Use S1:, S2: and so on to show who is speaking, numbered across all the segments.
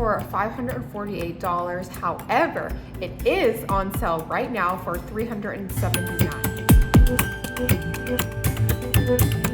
S1: for $548. However, it is on sale right now for $379.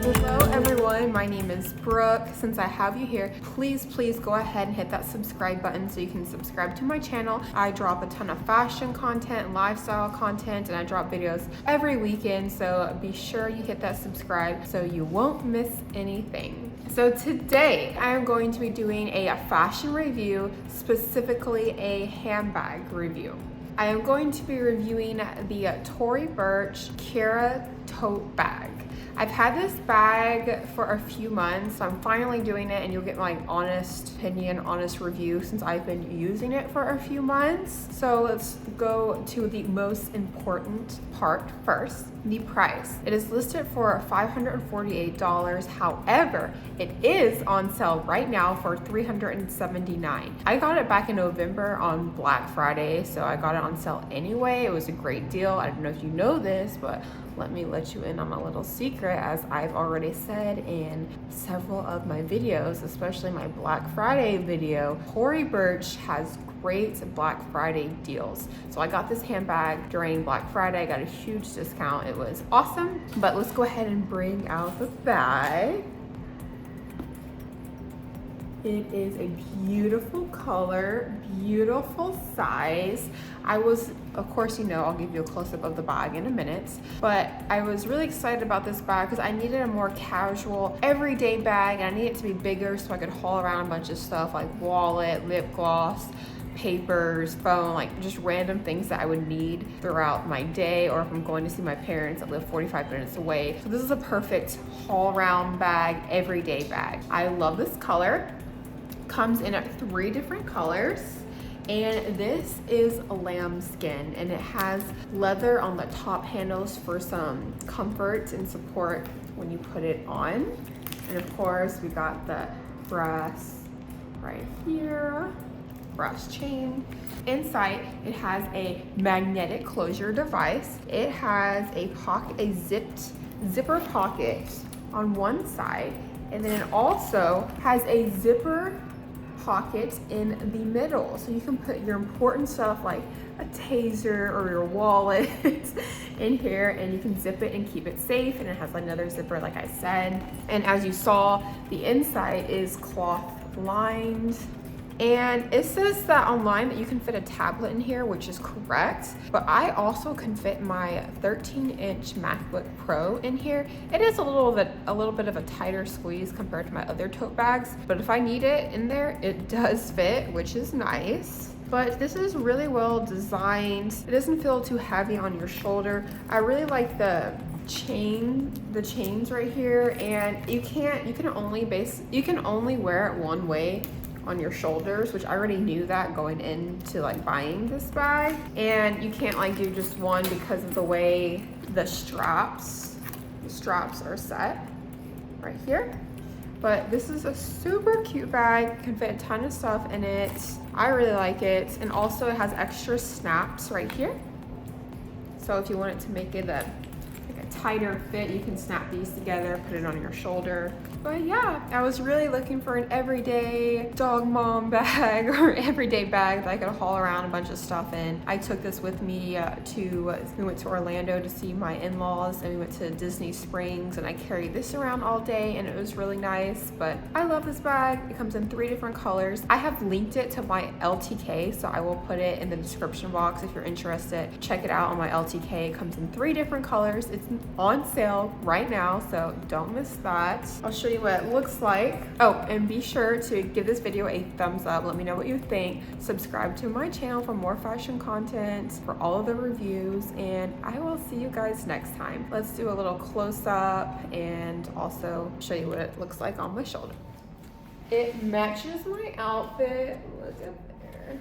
S1: Hello everyone, my name is Brooke. Since I have you here, please go ahead and hit that subscribe button so you can subscribe to my channel. I drop a ton of fashion content, lifestyle content, and I drop videos every weekend, so be sure you hit that subscribe so you won't miss anything. So today I am going to be doing a fashion review, specifically a handbag review. I am going to be reviewing the Tory Burch Kira tote bag. I've had this bag for a few months, so I'm finally doing it, and you'll get my honest opinion, honest review since I've been using it for a few months. So let's go to the most important part first, the price. It is listed for $548. However, it is on sale right now for $379. I got it back in November on Black Friday, so I got it on sale anyway. It was a great deal. I don't know if you know this, but let me let you in on a little secret. As I've already said in several of my videos, especially my Black Friday video, Tory Burch has great Black Friday deals. So I got this handbag during Black Friday. I got a huge discount. It was awesome. But let's go ahead and bring out the bag. It is a beautiful color, beautiful size. Of course, you know, I'll give you a close-up of the bag in a minute, but I was really excited about this bag because I needed a more casual, everyday bag, and I needed it to be bigger so I could haul around a bunch of stuff like wallet, lip gloss, papers, phone, like just random things that I would need throughout my day, or if I'm going to see my parents that live 45 minutes away. So this is a perfect haul around bag, everyday bag. I love this color. Comes in 3 different colors, and this is a lambskin, and it has leather on the top handles for some comfort and support when you put it on. And of course we got the brass right here, brass chain. Inside it has a magnetic closure device. It has a pocket, a zipper pocket on one side, and then it also has a zipper pocket in the middle, so you can put your important stuff like a taser or your wallet in here, and you can zip it and keep it safe. And it has another zipper, like I said, and as you saw, the inside is cloth lined. And it says that online that you can fit a tablet in here, which is correct, but I also can fit my 13-inch MacBook Pro in here. It is a little bit of a tighter squeeze compared to my other tote bags, but if I need it in there, it does fit, which is nice. But this is really well designed. It doesn't feel too heavy on your shoulder. I really like the chains right here, and you can only wear it one way on your shoulders, which I already knew that going into like buying this bag. And you can't like do just one because of the way the straps are set right here. But this is a super cute bag, can fit a ton of stuff in it. I really like it. And also it has extra snaps right here, so if you want it to make it a tighter fit, you can snap these together, put it on your shoulder. But yeah, I was really looking for an everyday dog mom bag or everyday bag that I could haul around a bunch of stuff in. I took this with me we went to Orlando to see my in-laws, and we went to Disney Springs, and I carried this around all day, and it was really nice. But I love this bag. It comes in 3 different colors. I have linked it to my LTK, so I will put it in the description box if you're interested. Check it out on my LTK. It comes in 3 different colors. It's on sale right now, so don't miss that. I'll show you what it looks like. Oh, and be sure to give this video a thumbs up. Let me know what you think. Subscribe to my channel for more fashion content, for all of the reviews, and I will see you guys next time. Let's do a little close-up and also show you what it looks like on my shoulder. It matches my outfit. Look up there.